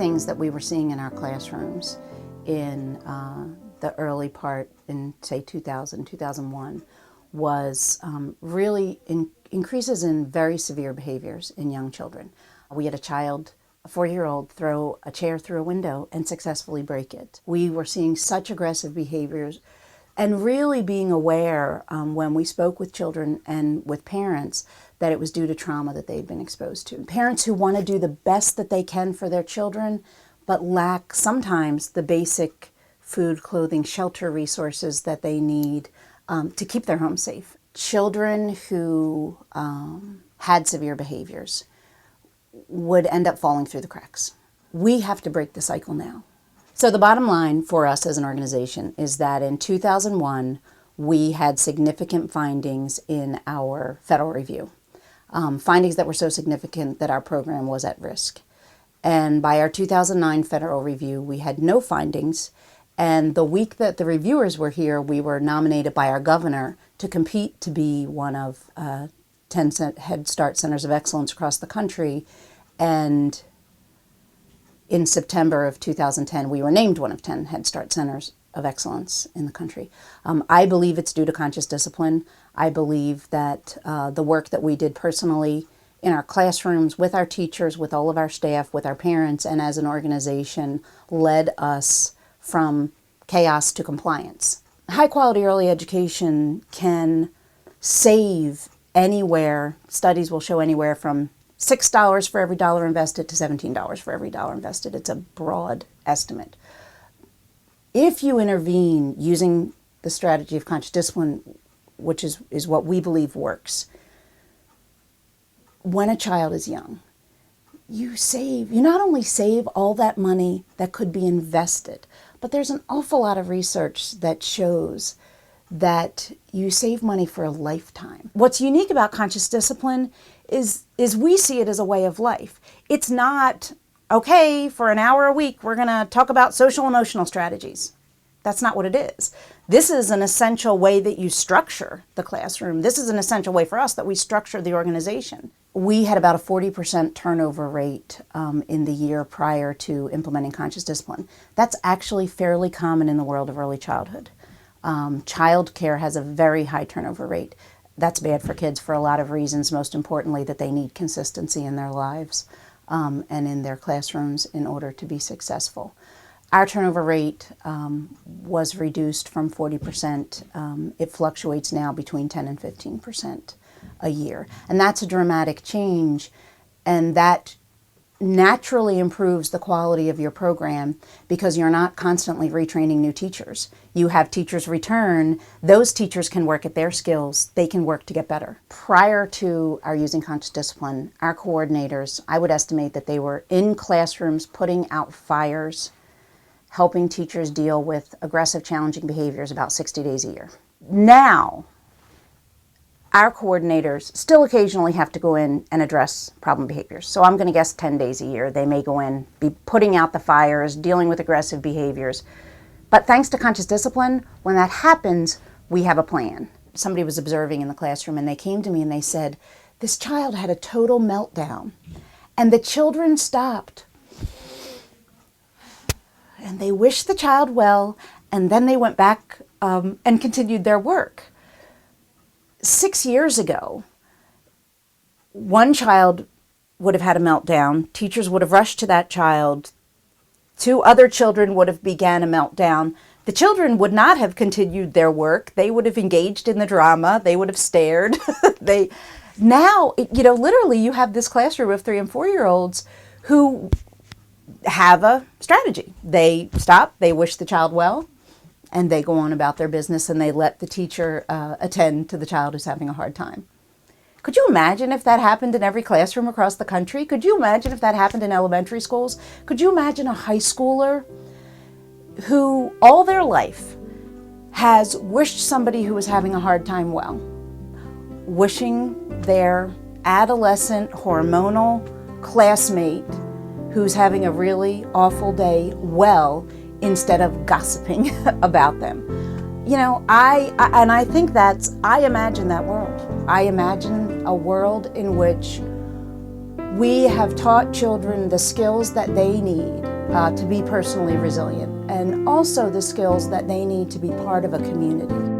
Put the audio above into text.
things that we were seeing in our classrooms in the early part in, say, 2000, 2001 was really increases in very severe behaviors in young children. We had a child, a 4-year-old, throw a chair through a window and successfully break it. We were seeing such aggressive behaviors and really being aware when we spoke with children and with parents that it was due to trauma that they'd been exposed to. Parents who want to do the best that they can for their children but lack sometimes the basic food, clothing, shelter resources that they need to keep their home safe. Children who had severe behaviors would end up falling through the cracks. We have to break the cycle now. So the bottom line for us as an organization is that in 2001, we had significant findings in our federal review. Findings that were so significant that our program was at risk. And by our 2009 federal review, we had no findings. And the week that the reviewers were here, we were nominated by our governor to compete to be one of 10 Head Start Centers of Excellence across the country. And in September of 2010, we were named one of 10 Head Start Centers of Excellence in the country. I believe it's due to conscious discipline. I believe that the work that we did personally in our classrooms, with our teachers, with all of our staff, with our parents, and as an organization led us from chaos to compliance. High quality early education can save anywhere, studies will show anywhere from $6 for every dollar invested to $17 for every dollar invested. It's a broad estimate. If you intervene using the strategy of conscious discipline, which is what we believe works, when a child is young, you not only save all that money that could be invested, but there's an awful lot of research that shows that you save money for a lifetime. What's unique about conscious discipline is we see it as a way of life. It's not, okay, for an hour a week, we're going to talk about social emotional strategies. That's not what it is. This is an essential way that you structure the classroom. This is an essential way for us that we structure the organization. We had about a 40% turnover rate in the year prior to implementing conscious discipline. That's actually fairly common in the world of early childhood. Child care has a very high turnover rate. That's bad for kids for a lot of reasons, most importantly that they need consistency in their lives and in their classrooms in order to be successful. Our turnover rate was reduced from 40%. It fluctuates now between 10 and 15% a year. And that's a dramatic change, and that naturally improves the quality of your program because you're not constantly retraining new teachers. You have teachers return. Those teachers can work at their skills. They can work to get better. Prior to our using conscious discipline, our coordinators, I would estimate that they were in classrooms putting out fires, helping teachers deal with aggressive, challenging behaviors about 60 days a year. Now, our coordinators still occasionally have to go in and address problem behaviors. So I'm going to guess 10 days a year they may go in, be putting out the fires, dealing with aggressive behaviors. But thanks to conscious discipline, when that happens, we have a plan. Somebody was observing in the classroom and they came to me and they said, this child had a total meltdown. And the children stopped. And they wished the child well, and then they went back and continued their work. 6 years ago, one child would have had a meltdown. Teachers would have rushed to that child. 2 other children would have began a meltdown. The children would not have continued their work. They would have engaged in the drama. They would have stared. Now, literally you have this classroom of 3 and 4-year-olds who have a strategy. They stop, they wish the child well, and they go on about their business, and they let the teacher attend to the child who's having a hard time. Could you imagine if that happened in every classroom across the country? Could you imagine if that happened in elementary schools? Could you imagine a high schooler who all their life has wished somebody who was having a hard time well, wishing their adolescent hormonal classmate who's having a really awful day well, instead of gossiping about them? I think I imagine that world. I imagine a world in which we have taught children the skills that they need to be personally resilient, and also the skills that they need to be part of a community.